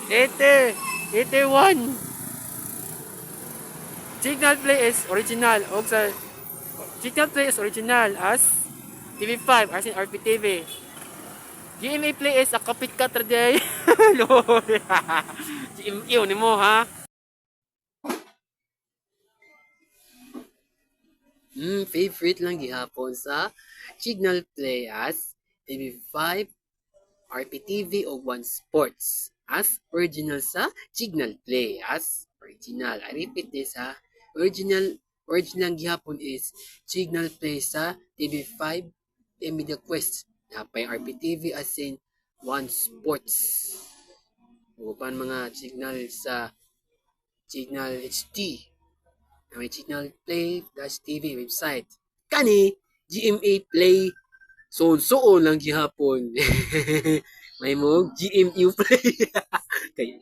80, 81. Signal play is original. O sa Signal play is original as TV5 as in RPTV. GMA play is a copycat today. Lord. GMA ni mo ha. Favorite lang gihapon sa Signal play as TV5, RPTV o One Sports as original sa Signal play as original. I repeat this ha. Original gihapon is Signal play sa TV5 Media Quest. Napay RPTV as in One Sports. Uban mga signal sa Signal HD. Na may Signal Play TV website. Kani GMA Play soon lang gihapon. May mo GMU Play.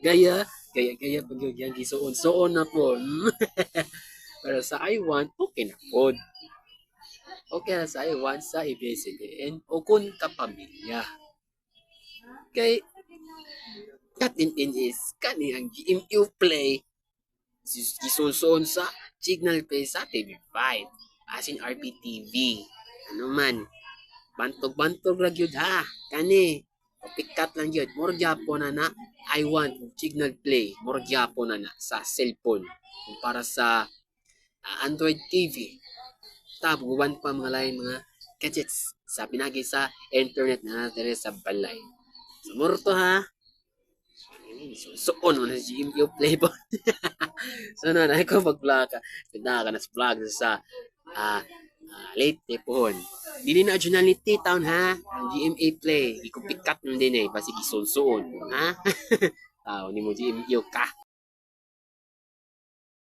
Gaya pag yung gisuon na po. Pero sa I want, okay na po. Okay na sa I want sa ABS-CBN o kun kapamilya. Kay katintin is kani ang GMU Play gisuon sa Signal Play sa TV5 as in RPTV. Ano man, bantog-bantog ra gyud ha. Kani pikat lang yun. More Japon na I want Signal Play. More Japon na sa cellphone. Para sa Android TV. Tabuan pa mga lain mga gadgets sa pinagi sa internet na natin sa balay. So, more to ha. Suon mo na si GMU Play po. So, na ko mag-vlog ka. Pinaka ka na sa vlog sa late po. Dili na originality town ha. Ang GMA Play. Ikupikat nun din eh. Basi gisunsuon. Ha? Tao ni mo GMA ka.